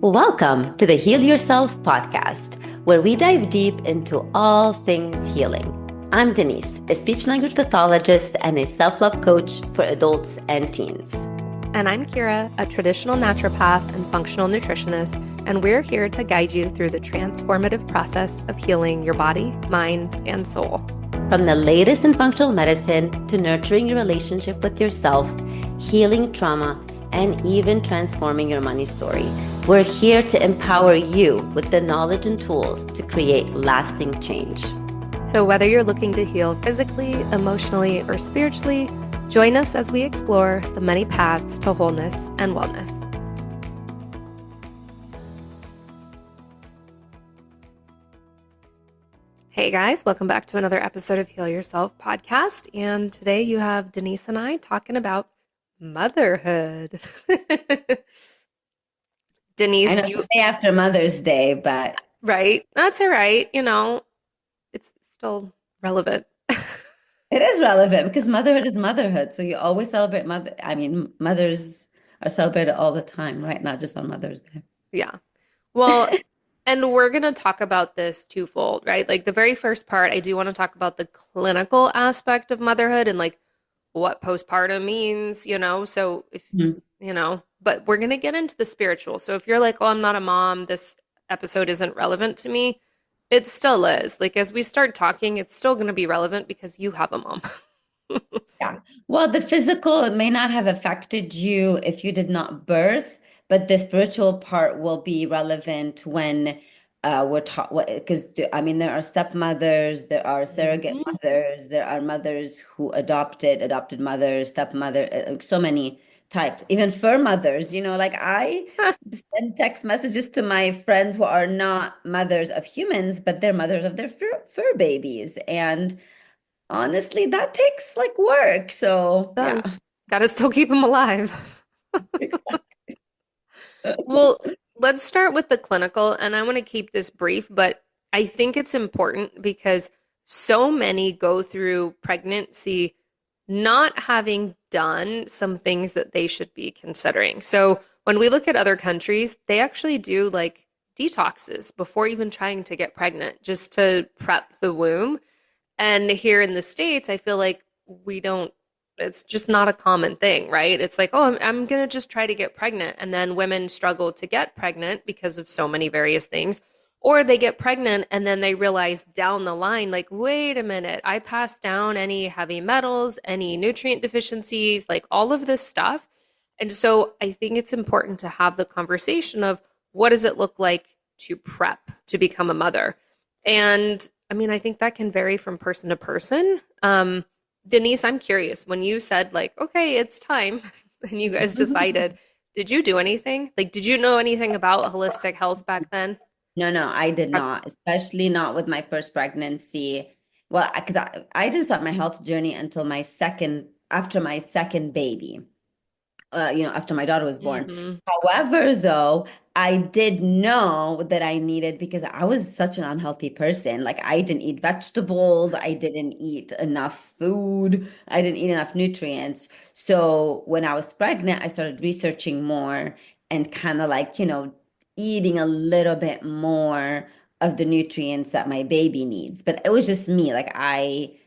Welcome to the Heal Yourself podcast, where we dive deep into all things healing. I'm Denise, a speech language pathologist and a self-love coach for adults and teens. And I'm Kira, a traditional naturopath and functional nutritionist, and we're here to guide you through the transformative process of healing your body, mind, and soul. From the latest in functional medicine to nurturing your relationship with yourself, healing trauma, and even transforming your money story, we're here to empower you with the knowledge and tools to create lasting change. So whether you're looking to heal physically, emotionally, or spiritually, join us as we explore the many paths to wholeness and wellness. Hey guys, welcome back to another episode of Heal Yourself podcast. And today you have Denise and I talking about motherhood. Denise, I know the day after Mother's Day, but right? That's all right. It's still relevant. it is relevant because motherhood is motherhood. So you always celebrate mothers are celebrated all the time, right? Not just on Mother's Day. Yeah. Well, and we're going to talk about this twofold, right? Like the very first part, I do want to talk about the clinical aspect of motherhood and like what postpartum means, so if, but we're going to get into the spiritual. So if you're like, oh, I'm not a mom, this episode isn't relevant to me, it still is. Like, as we start talking, it's still going to be relevant because you have a mom. Yeah. Well, the physical may not have affected you if you did not birth, but the spiritual part will be relevant when we're taught because there are stepmothers, there are surrogate mothers, there are mothers who adopted mothers, stepmother, so many types, even fur mothers, like I send text messages to my friends who are not mothers of humans, but they're mothers of their fur babies. And honestly, that takes like work. So yeah. Gotta still keep them alive. Well, let's start with the clinical, and I want to keep this brief, but I think it's important because so many go through pregnancy not having done some things that they should be considering. So when we look at other countries, they actually do like detoxes before even trying to get pregnant, just to prep the womb. And here in the States, I feel like we don't, it's just not a common thing, right? It's like, oh, I'm going to just try to get pregnant. And then women struggle to get pregnant because of so many various things. Or they get pregnant and then they realize down the line, like, wait a minute, I passed down any heavy metals, any nutrient deficiencies, like all of this stuff. And so I think it's important to have the conversation of what does it look like to prep to become a mother? And I think that can vary from person to person. Denise, I'm curious, when you said like, okay, it's time, and you guys decided, did you do anything? Like, did you know anything about holistic health back then? No, I did not, especially not with my first pregnancy. Well, because I didn't start my health journey until after my second baby, after my daughter was born. Mm-hmm. However, though, I did know that I needed, because I was such an unhealthy person. Like I didn't eat vegetables. I didn't eat enough food. I didn't eat enough nutrients. So when I was pregnant, I started researching more and kind of like, eating a little bit more of the nutrients that my baby needs. But it was just me. Like and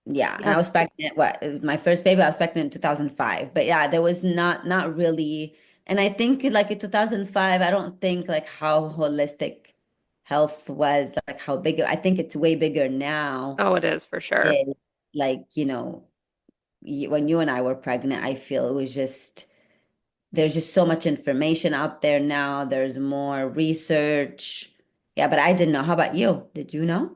I was pregnant, my first baby, I was pregnant in 2005. But yeah, there was not really. And I think like in 2005, I don't think like how holistic health was, like how big, I think it's way bigger now. Oh, it is for sure. And like, when you and I were pregnant, I feel it was just, there's just so much information out there now. There's more research. Yeah, but I didn't know. How about you? Did you know?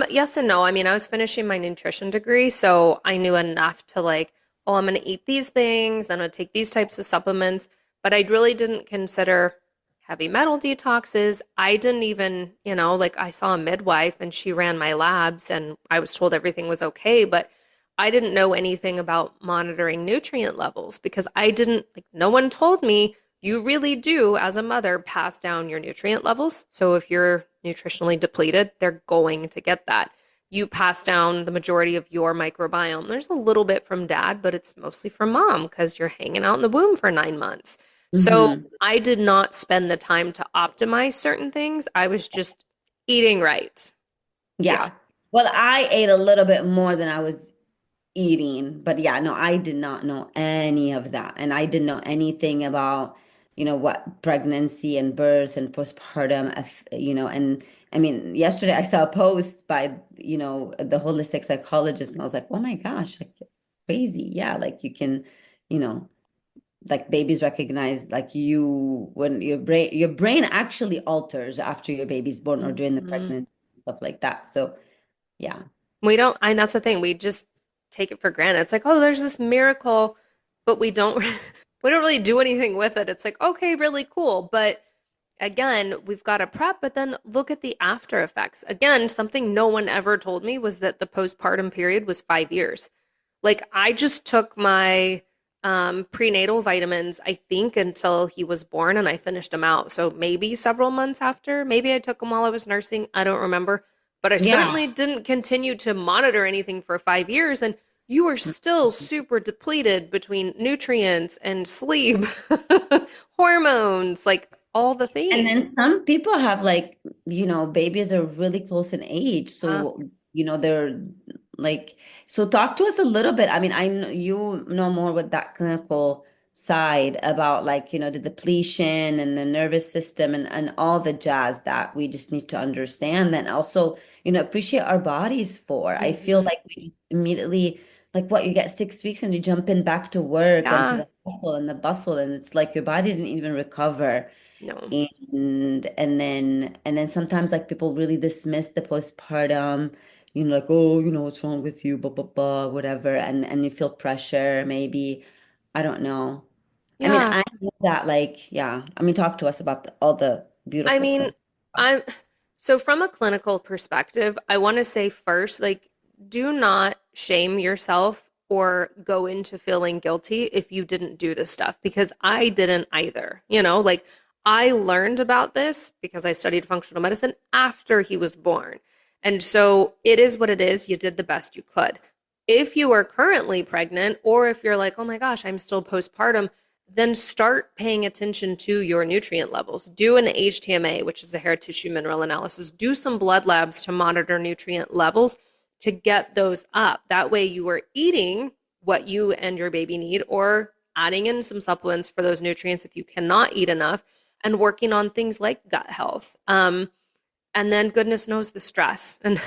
Yes and no. I was finishing my nutrition degree, so I knew enough to like, oh, I'm going to eat these things, I'm going to take these types of supplements, but I really didn't consider heavy metal detoxes. I didn't even, like I saw a midwife and she ran my labs and I was told everything was okay, but I didn't know anything about monitoring nutrient levels because no one told me you really do, as a mother, pass down your nutrient levels. So if you're nutritionally depleted, they're going to get that. You pass down the majority of your microbiome. There's a little bit from dad, but it's mostly from mom because you're hanging out in the womb for 9 months. So Hmm. I did not spend the time to optimize certain things. I was just eating right. Yeah. Yeah. Well, I ate a little bit more than I was eating, but yeah, no, I did not know any of that. And I didn't know anything about, what pregnancy and birth and postpartum, and I mean, yesterday I saw a post by, the holistic psychologist, and I was like, oh my gosh, like crazy. Yeah, like you can, you know, like babies recognize like you when your brain actually alters after your baby's born or during the Mhm. pregnancy, stuff like that. So yeah. We don't, and that's the thing. We just take it for granted. It's like, oh, there's this miracle, but we don't we don't really do anything with it. It's like, okay, really cool. But again, we've got to prep, but then look at the after effects. Again, something no one ever told me was that the postpartum period was 5 years. Like I just took my prenatal vitamins, I think, until he was born, and I finished them out. So maybe several months after, maybe I took them while I was nursing. I don't remember, but I Yeah. certainly didn't continue to monitor anything for 5 years. And you are still super depleted between nutrients and sleep, hormones, like all the And then things. some people have like, babies are really close in age. Uh, So, they're like, so talk to us a little bit. I mean, I know you know more with that clinical side about like, the depletion and the nervous system and all the jazz that we just need to understand. And also, appreciate our bodies for. I feel mhm. like we immediately, like what, you get 6 weeks and you jump in back to work and to Yeah, the hustle and the bustle, and it's like your body didn't even recover. no. And then sometimes like people really dismiss the postpartum, like, oh, what's wrong with you, blah blah blah, whatever, and you feel pressure, maybe. I don't know. I mean, Yeah. I know that, like, yeah. I mean, talk to us about all the I beautiful mean, clinical stuff. I'm so from a clinical perspective, I want to say first, like, do not shame yourself or go into feeling guilty if you didn't do this stuff because I didn't either. Like I learned about this because I studied functional medicine after he was born. And so it is what it is. You did the best you could. If you are currently pregnant, or if you're like, oh my gosh, I'm still postpartum, then start paying attention to your nutrient levels. Do an HTMA, which is a hair tissue mineral analysis. Do some blood labs to monitor nutrient levels to get those up. That way, you are eating what you and your baby need, or adding in some supplements for those nutrients if you cannot eat enough, and working on things like gut health. And then, goodness knows the stress. And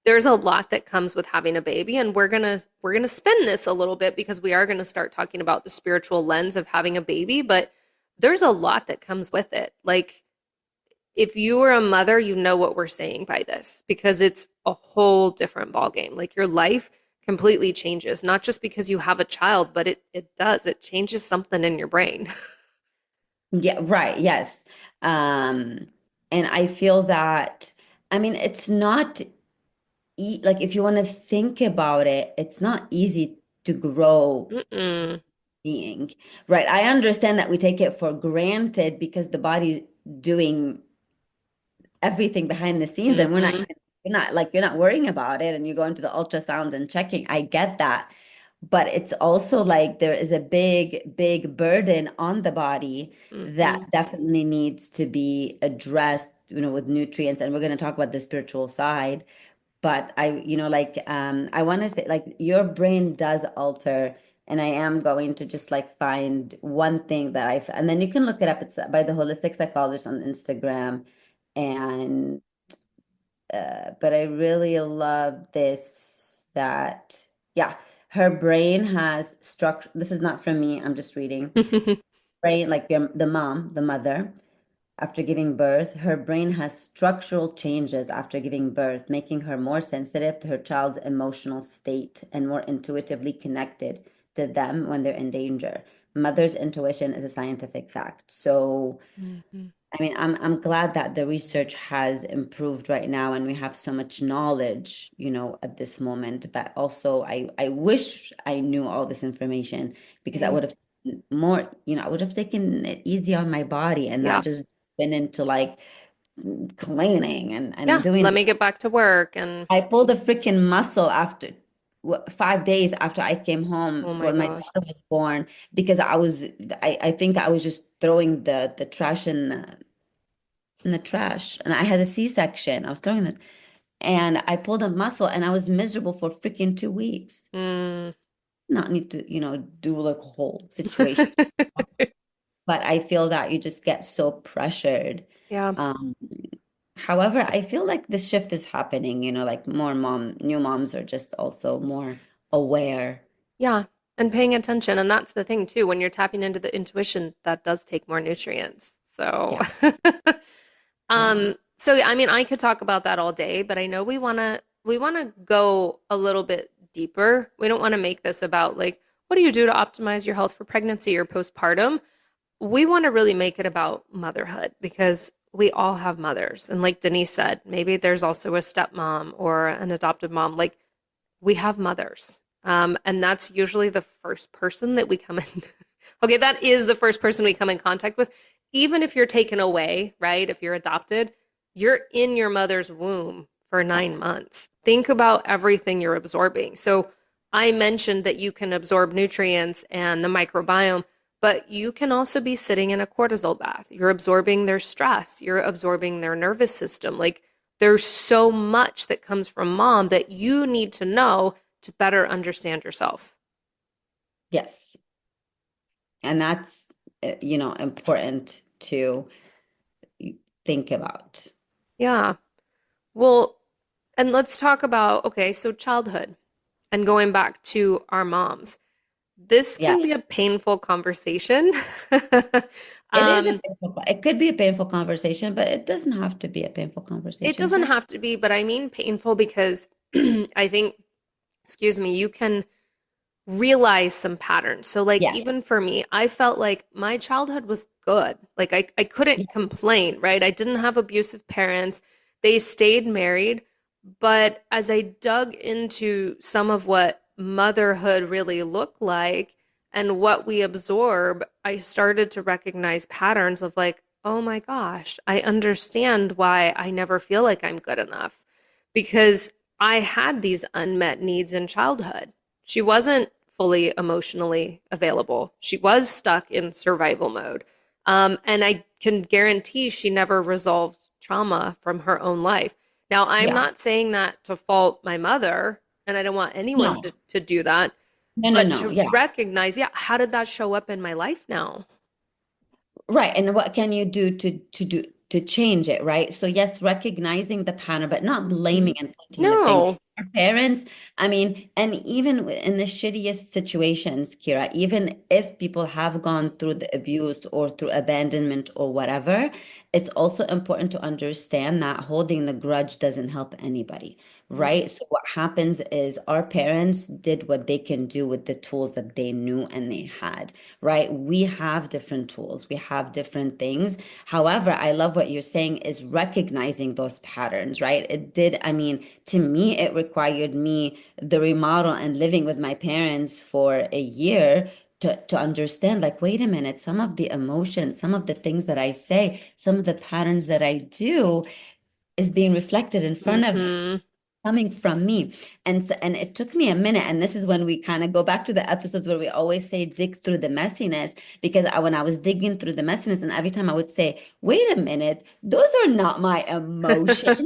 there's a lot that comes with having a baby, and we're gonna spin this a little bit because we are gonna start talking about the spiritual lens of having a baby, but there's a lot that comes with it. Like if you are a mother, you know what we're saying by this because it's a whole different ballgame. Like your life completely changes, not just because you have a child, but it does. It changes something in your brain. Yeah, right. Yes. Um, and I feel that, I mean, it's not e like if you want to think about it, it's not easy to grow Mm-mm. being, right? I understand that we take it for granted because the body's doing everything behind the scenes, and Mm-hmm. you're not worrying about it, and you're going to the ultrasounds and checking. I get that. But it's also like there is a big, big burden on the body that Mm-hmm. definitely needs to be addressed, with nutrients. And we're going to talk about the spiritual side. But I want to say like your brain does alter, and I am going to just like find one thing that and then you can look it up. It's by the holistic psychologist on Instagram. And but I really love this that, yeah, her brain has structure. This is not from me, I'm just reading. Brain, like the mom, the mother, after giving birth, her brain has structural changes after giving birth, making her more sensitive to her child's emotional state and more intuitively connected to them when they're in danger. Mother's intuition is a scientific fact. So, Mm-hmm. I mean, I'm glad that the research has improved right now and we have so much knowledge, at this moment. But also, I wish I knew all this information because I Same. would have more, I would have taken it easy on my body and not Yeah. just been into like cleaning and Yeah. doing. Let me get back to work and I pulled a freaking muscle after. 5 days after I came home Oh my when my gosh. daughter was born because I think I was just throwing the trash in the trash, and I had a C-section. I was throwing it, and I pulled a muscle, and I was miserable for freaking 2 weeks. Mm. Not need to, do like a whole situation, but I feel that you just get so pressured. Yeah. Um, However, I feel like this shift is happening, like more new moms are just also more aware. Yeah. And paying attention. And that's the thing too. When you're tapping into the intuition, that does take more nutrients. So, Yeah, yeah, so yeah, I mean, I could talk about that all day, but I know we want to go a little bit deeper. We don't want to make this about like, what do you do to optimize your health for pregnancy or postpartum? We want to really make it about motherhood because we all have mothers. And like Denise said, maybe there's also a stepmom or an adoptive mom. Like we have mothers. And that's usually the first person that we come in. Okay, that is the first person we come in contact with. Even if you're taken away, right? If you're adopted, you're in your mother's womb for yeah. 9 months. Think about everything you're absorbing. So I mentioned that you can absorb nutrients and the microbiome, but you can also be sitting in a cortisol bath. You're absorbing their stress, you're absorbing their nervous system. Like there's so much that comes from mom that you need to know to better understand yourself. Yes. And that's, important to think about. Yeah. Well, and let's talk about, okay, so childhood and going back to our moms. This Yeah, can be a painful conversation. um, it could be a painful conversation, but it doesn't have to be a painful it conversation, doesn't right? have to be, but I mean painful because I think, excuse me, you can realize some patterns. So like Yeah. even for me, I felt like my childhood was good. Like I Yeah. couldn't complain, right? I didn't have abusive parents. They stayed married, but as I dug into some of what motherhood really looked like and what we absorb, I started to recognize patterns of like, oh my gosh, I understand why I never feel like I'm good enough because I had these unmet needs in childhood. She wasn't fully emotionally available. She was stuck in survival mode. And I can guarantee she never resolved trauma from her own life. Now, I'm Yeah. not saying that to fault my mother, and I don't want anyone No, to do that, no, no, but no. to Yeah. recognize, yeah, how did that show up in my life now? Right. And what can you do to change it, right? So yes, recognizing the pattern, but not Mhm. blaming and pointing the finger. No. Our parents, I mean, and even in the shittiest situations, Kira, even if people have gone through the abuse or through abandonment or whatever, it's also important to understand that holding the grudge doesn't help anybody, Mhm. right? So what happens is our parents did what they can do with the tools that they knew and they had, right? We have different tools, we have different things. However, I love what you're saying is recognizing those patterns, right? I mean, to me, it required me the remodel and living with my parents for a year to understand, like, wait a minute, some of the emotions, some of the things that I say, some of the patterns that I do is being reflected in front of Mhm. coming from me. And it took me a minute. And this is when we kind of go back to the episodes where we always say dig through the messiness, because when I was digging through the messiness, and every time I would say, wait a minute, those are not my emotions.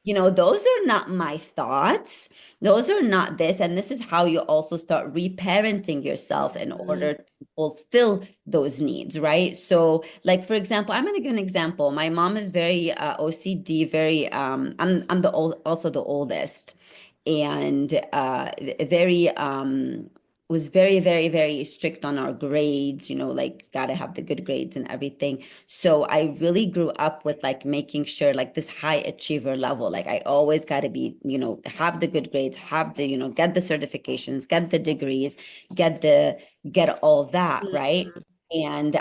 Those are not my thoughts. Those are not this. And this is how you also start reparenting yourself in Mhm. order to fulfill those needs, right? So, like for example, I'm going to give an example. My mom is very OCD, very I'm also the oldest, and very was very, very, very strict on our grades, like gotta have the good grades and everything. So I really grew up with like making sure like this high achiever level. Like I always got to be, have the good grades, have the, get the certifications, get the degrees, get all that, right? Mhm. And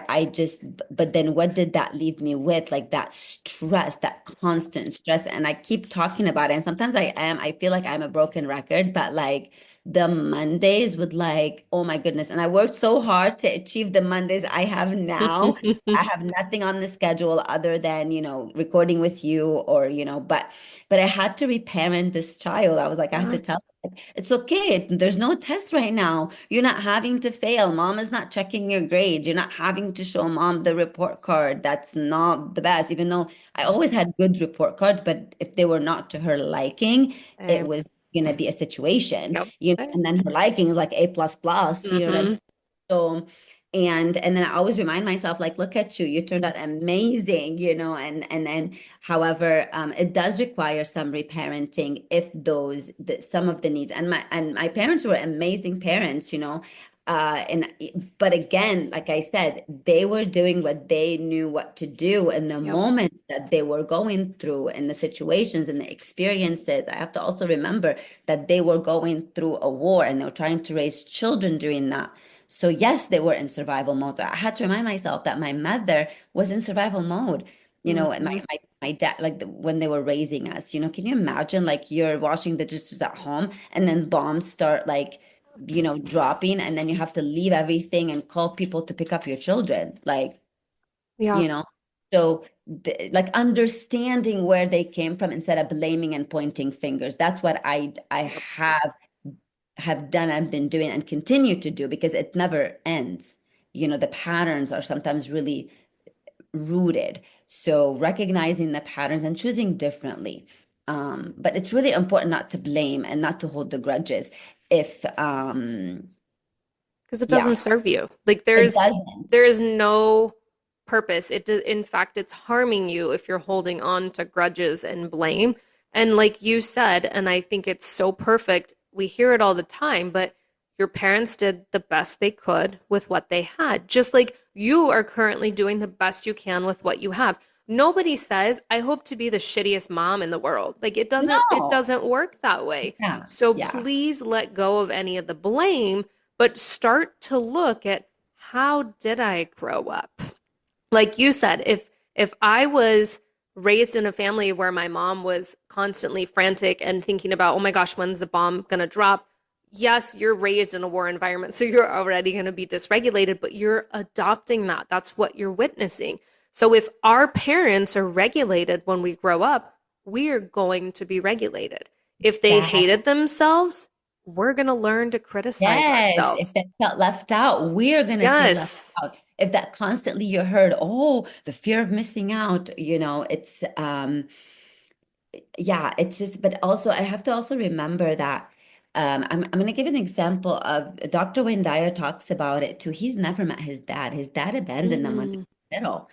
but then what did that leave me with? Like that stress, that constant stress. And I keep talking about it. And sometimes I feel like I'm a broken record, but like the Mondays would like, oh my goodness. And I worked so hard to achieve the Mondays I have now. I have nothing on the schedule other than, recording with you or, but I had to reparent this child. I was like, I had to Yeah. tell her, It's okay. There's no test right now. You're not having to fail. Mom is not checking your grades. You're not having to show mom the report card. That's not the best, even though I always had good report cards, but if they were not to her liking, it Same. was going to be a situation, Yep. and then her liking is like A plus plus, you know what I mean? Mm-hmm. So, and then I always remind myself, like, look at you, you turned out amazing, and then, however, it does require some reparenting if some of the needs, and my parents were amazing parents, and but again, like I said, they were doing what they knew what to do in the Yep. moment that they were going through, in the situations and the experiences. I have to also remember that they were going through a war and they were trying to raise children during that. So yes, they were in survival mode. I had to remind myself that my mother was in survival mode, and my Mm-hmm. my, my dad, like when they were raising us, can you imagine like you're washing the dishes at home and then bombs start like, dropping, and then you have to leave everything and call people to pick up your children, like, Yeah. you know. So like understanding where they came from instead of blaming and pointing fingers. That's what I Yep. have done and been doing and continue to do because it never ends. The patterns are sometimes really rooted. So recognizing the patterns and choosing differently. But it's really important not to blame and not to hold the grudges. If Because it doesn't Yeah, serve you. Like it there doesn't. is no purpose. In fact, it's harming you if you're holding on to grudges and blame. And like you said, and I think it's so perfect, we hear it all the time, but your parents did the best they could with what they had. Just like you are currently doing the best you can with what you have. Nobody says, I hope to be the shittiest mom in the world. Like it No. doesn't work that way. Yeah. So Yeah. please let go of any of the blame, but start to look at how did I grow up? Like you said, if I was raised in a family where my mom was constantly frantic and thinking about, oh my gosh, when's the bomb gonna drop? Yes, you're raised in a war environment, so you're already going to be dysregulated, but you're adopting that. That's what you're witnessing. So if our parents are regulated when we grow up, we are going to be regulated. If they That, hated themselves, we're going to learn to criticize yes. If ourselves. that felt left out, we're gonna feel left Yes. out. If that constantly you heard, oh, the fear of missing out, it's yeah, it's just, but also I have to also remember that I'm going to give an example of Dr. Wayne Dyer talks about it too. He's never met his dad. His dad abandoned them when they Mm, were little,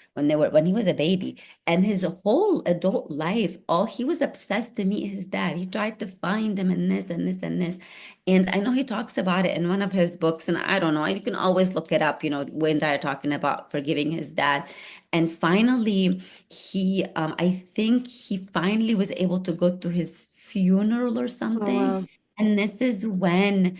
when he was a baby. And his whole adult life, all he was obsessed to meet his dad. He tried to find him and this and this and this. And I know he talks about it in one of his books, and I don't know, you can always look it up, Wayne Dyer talking about forgiving his dad. And finally, I think he finally was able to go to his funeral or oh something. wow. And this is when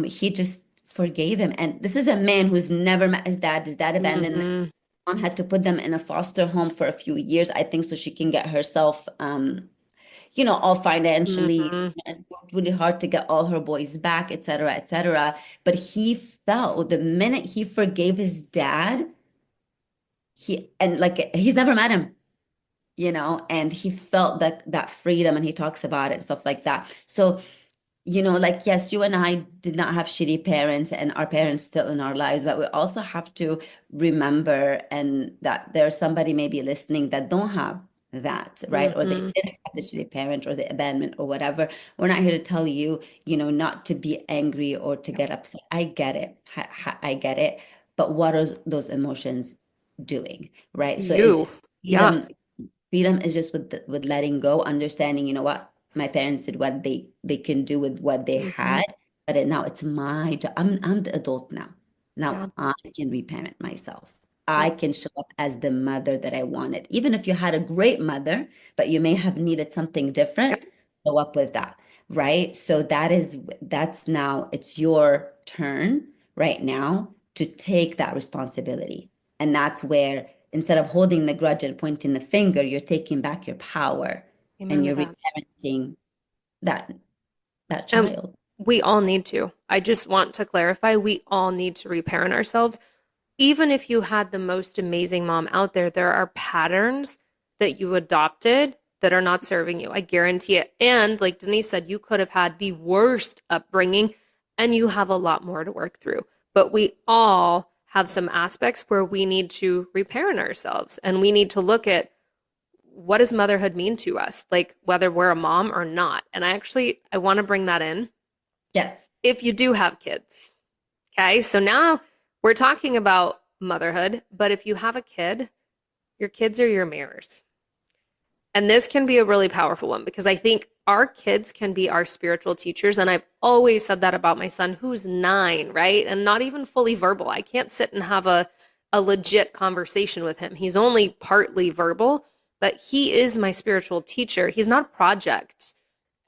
he just forgave him. And this is a man who's never met his dad. His dad abandoned them. Hmm. Mom had to put them in a foster home for a few years, I think, so she can get herself, all financially, Hmm. and worked really hard to get all her boys back, et cetera, et cetera. But he felt the minute he forgave his dad, and like he's never met him, and he felt that freedom, and he talks about it, stuff like that. So, like, yes, you and I did not have shitty parents, and our parents still in our lives, but we also have to remember and that there's somebody maybe listening that don't have that, right? Or they Hmm. did have the shitty parent or the abandonment or whatever. We're not here to tell you, not to be angry or to Yep. get upset. I get it. I get it. But what are those emotions doing, right? To So it's you. just Yeah. freedom is just with letting go, understanding, what my parents did, what they can do with what they Hmm. had, but now it's my job. I'm the adult now. Yeah. Now I can reparent myself. Yep. I can show up as the mother that I wanted. Even if you had a great mother, but you may have needed something different, Yep. show up with that, right? So that's now it's your turn right now to take that responsibility. And that's where instead of holding the grudge and pointing the finger, you're taking back your power and Amen to you're that. reparenting that that And child. we all need to. I just want to clarify, we all need to reparent ourselves. Even if you had the most amazing mom out there, there are patterns that you adopted that are not serving you. I guarantee it. And like Denise said, you could have had the worst upbringing and you have a lot more to work through. But we all have some aspects where we need to reparent ourselves and we need to look at what does motherhood mean to us, like whether we're a mom or not. And I want to bring that in Yes, if you do have kids. Okay. So now we're talking about motherhood, but if you have a kid, your kids are your mirrors. And this can be a really powerful one because I think our kids can be our spiritual teachers. And I've always said that about my son, who's 9, right? And not even fully verbal. I can't sit and have a legit conversation with him. He's only partly verbal, but he is my spiritual teacher. He's not a project.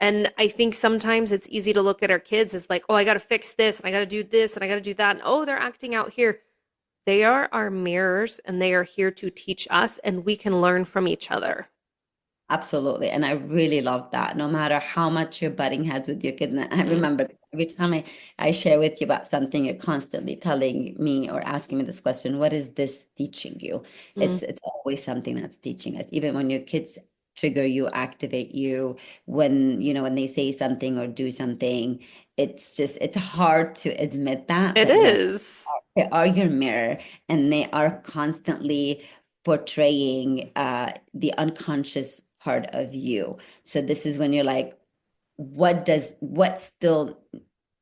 And I think sometimes it's easy to look at our kids as like, oh, I got to fix this and I got to do this and I got to do that. And oh, they're acting out here. They are our mirrors and they are here to teach us and we can learn from each other. absolutely. And I really love that. No matter how much you're butting heads with your kid. And I Mm, remember every time I share with you about something, you're constantly telling me or asking me this question, what is this teaching you? mm. It's always something that's teaching us. Even when your kids trigger you, activate you, when when they say something or do something, it's hard to admit that, It but yes, is. they are your mirror and they are constantly portraying the unconscious part of you. So this is when you're like, what still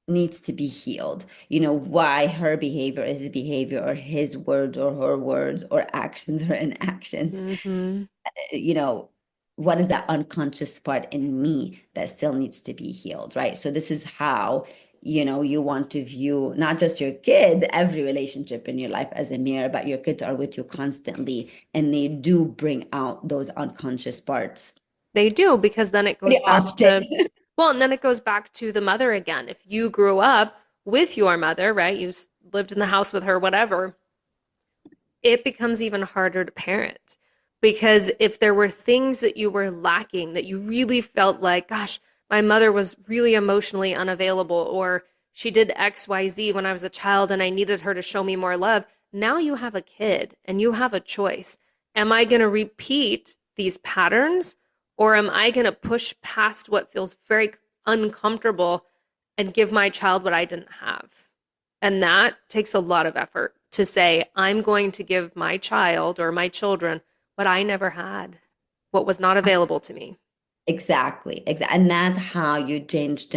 needs to be healed? Why her behavior is behavior or his words or her words or actions or inactions Hmm. you know, what is that unconscious part in me that still needs to be healed, right? So this is how, you want to view not just your kids, every relationship in your life as a mirror, but your kids are with you constantly and they do bring out those unconscious parts They do, because then it pretty goes back often. to, well, and then it goes back to the mother again. If you grew up with your mother, right? Lived in the house with her, whatever, it becomes even harder to parent. Because if there were things that you were lacking, that you really felt like, gosh, my mother was really emotionally unavailable, or she did XYZ when I was a child and I needed her to show me more love. Now you have a kid and you have a choice. Am I going to repeat these patterns, or am I going to push past what feels very uncomfortable and give my child what I didn't have? And that takes a lot of effort to say, I'm going to give my child or my children what I never had, what was not available to me. Exactly. Exactly. And that's how you change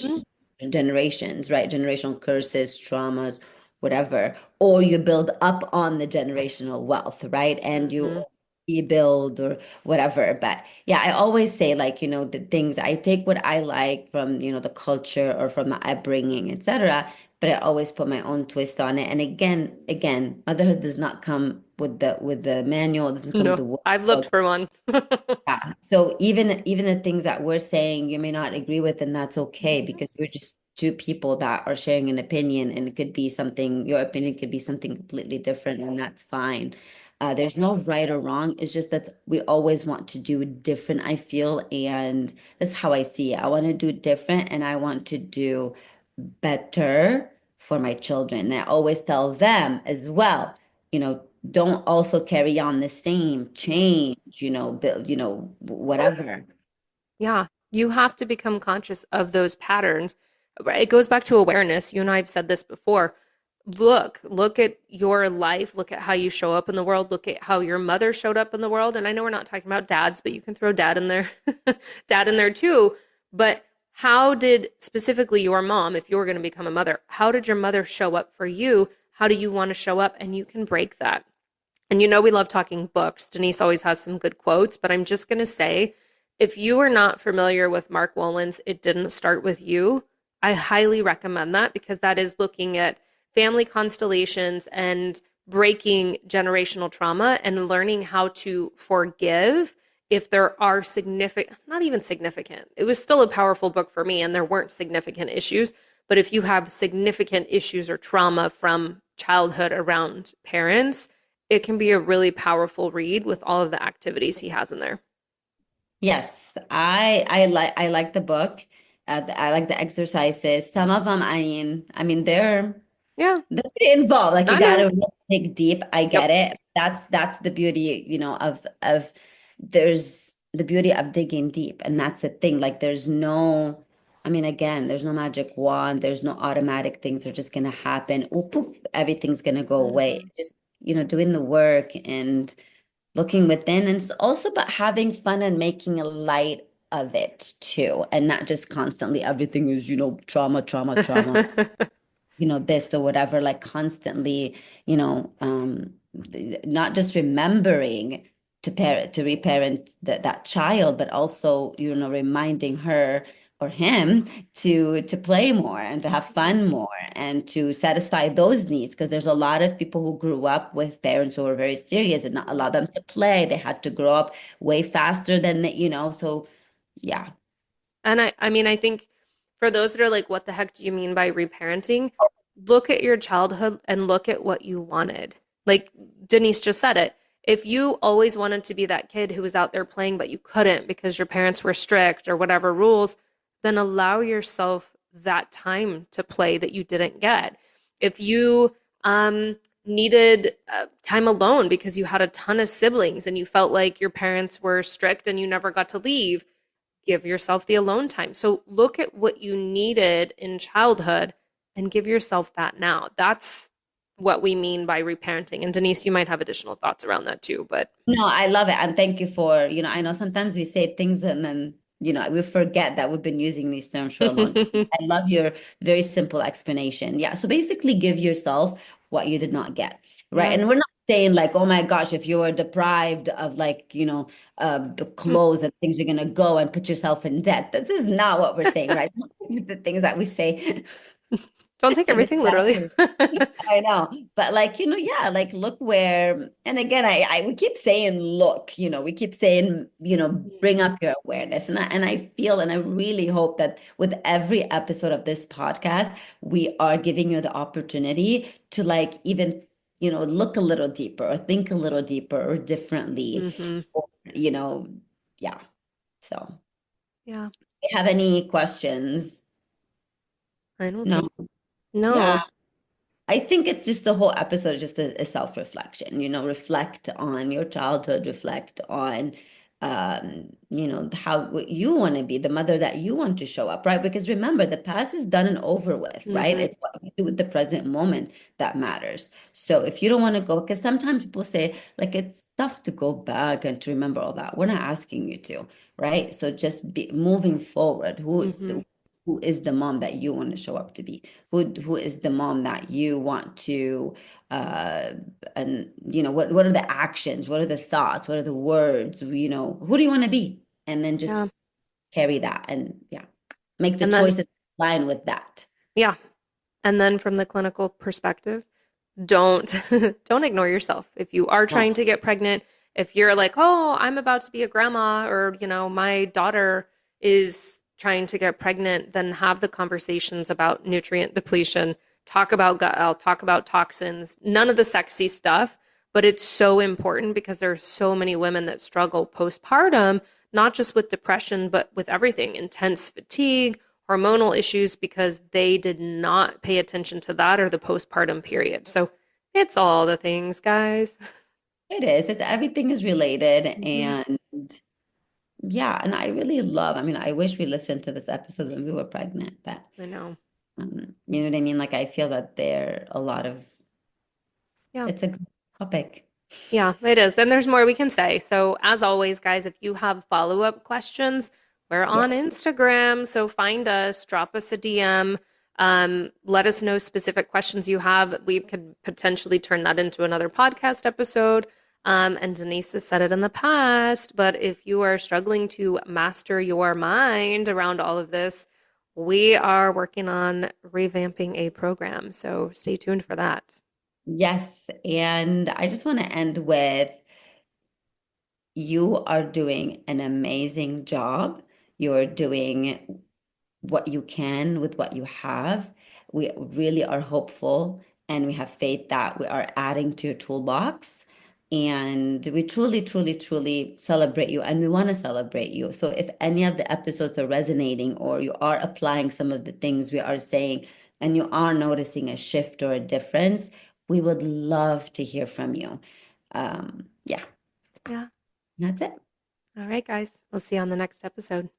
Hmm. generations, right? Generational curses, traumas, whatever. Or you build up on the generational wealth, right? And you Hmm. rebuild or whatever. But yeah, I always say like, the things I take what I like from, the culture or from my upbringing, etc. But I always put my own twist on it. And again, motherhood does not come with the manual, it doesn't come with No, the I've looked workbook. for one. Yeah. So even the things that we're saying you may not agree with, and that's okay because we're just two people that are sharing an opinion, and it could be something, your opinion could be something completely different, and that's fine. There's no right or wrong. It's just that we always want to do different, I feel, and that's how I see it. I want to do different and I want to do better for my children. And I always tell them as well, don't also carry on the same change, build, whatever. Yeah, you have to become conscious of those patterns. Right? It goes back to awareness. You and I have said this before. Look at your life, look at how you show up in the world, look at how your mother showed up in the world. And I know we're not talking about dads, but you can throw dad in there, dad in there too. But how did specifically your mom, if you were going to become a mother, how did your mother show up for you? How do you want to show up? And you can break that. And we love talking books. Denise always has some good quotes, but I'm just going to say, if you are not familiar with Mark Wolyn's It Didn't Start With You, I highly recommend that, because that is looking at family constellations and breaking generational trauma and learning how to forgive if there are significant, not even significant. It was still a powerful book for me, and there weren't significant issues. But if you have significant issues or trauma from childhood around parents, it can be a really powerful read with all of the activities he has in there. Yes, I like the book. I like the exercises. Some of them, I mean, Yeah, they're pretty involved. Like you I got know. to really dig deep. I get Yep. it. That's the beauty, of there's the beauty of digging deep. And that's the thing. Like there's no, I mean, again, there's no magic wand, there's no automatic things that are just gonna happen. Oh, poof, everything's gonna go away. Mhm. Just, doing the work and looking within. And it's also about having fun and making a light of it too. And not just constantly everything is, trauma, trauma, trauma, this or whatever, like constantly, not just remembering to reparent that child, but also, reminding her or him to play more and to have fun more and to satisfy those needs. Because there's a lot of people who grew up with parents who were very serious and not allow them to play. They had to grow up way faster than so yeah. And I mean, I think for those that are like, what the heck do you mean by reparenting? Look at your childhood and look at what you wanted. Like Denise just said it. If you always wanted to be that kid who was out there playing, but you couldn't because your parents were strict or whatever rules, then allow yourself that time to play that you didn't get. If you needed time alone because you had a ton of siblings and you felt like your parents were strict and you never got to leave, give yourself the alone time. So look at what you needed in childhood and give yourself that now. That's what we mean by reparenting. And Denise, you might have additional thoughts around that too, but No, I love it. And thank you for, I know sometimes we say things and then, we forget that we've been using these terms for a long time. I love your very simple explanation. Yeah. So basically give yourself what you did not get. Right. yeah. And we're not saying like, oh my gosh, if you are deprived of like, the clothes and things, you're gonna go and put yourself in debt. This is not what we're saying, right? The things that we say Don't take in this everything literally. attitude. I know, but like, yeah, like look where, and again, we keep saying, look, we keep saying, bring up your awareness. And I feel, and I really hope that with every episode of this podcast, we are giving you the opportunity to like even, look a little deeper or think a little deeper or differently, Hmm. or, you know, yeah. So, Yeah, if you have any questions? I don't No. think so. Yeah. No. I think it's just the whole episode is just a self-reflection, reflect on your childhood, reflect on how what you want to be, the mother that you want to show up, right? Because remember, the past is done and over with, right? Hmm. It's what we do with the present moment that matters. So if you don't want to go, because sometimes people say like it's tough to go back and to remember all that. We're not asking you to, right? So just be moving forward. Hmm. Who is the mom that you want to show up to be? Who is the mom that you want to uh and what are the actions, what are the thoughts, what are the words, who do you want to be, and then Yeah. just carry that and yeah, make the And then, choices in line with that. yeah. And then from the clinical perspective, don't don't ignore yourself. If you are No, trying to get pregnant, if you're like, "Oh, I'm about to be a grandma," or, my daughter is trying to get pregnant, then have the conversations about nutrient depletion, talk about gut health, talk about toxins, none of the sexy stuff, but it's so important because there are so many women that struggle postpartum, not just with depression, but with everything, intense fatigue, hormonal issues because they did not pay attention to that or the postpartum period. So it's all the things, guys. it is, it's everything is related. Hmm. And yeah, and I really love, I mean, I wish we listened to this episode when we were pregnant, but I know. you know what I mean, like I feel that there a lot of, Yeah. it's a good topic. Yeah, it is. And there's more we can say. So, as always, guys, if you have follow-up questions, we're on Yeah. Instagram. So, find us, drop us a DM. Let us know specific questions you have. We could potentially turn that into another podcast episode. And Denise has said it in the past, but if you are struggling to master your mind around all of this, we are working on revamping a program. So, stay tuned for that. Yes, and I just want to end with you are doing an amazing job. You're doing what you can with what you have. We really are hopeful and we have faith that we are adding to your toolbox. And we truly, truly, truly celebrate you and we want to celebrate you. So if any of the episodes are resonating or you are applying some of the things we are saying and you are noticing a shift or a difference, we would love to hear from you. Yeah, Yeah. that's it. All right, guys. We'll see you on the next episode.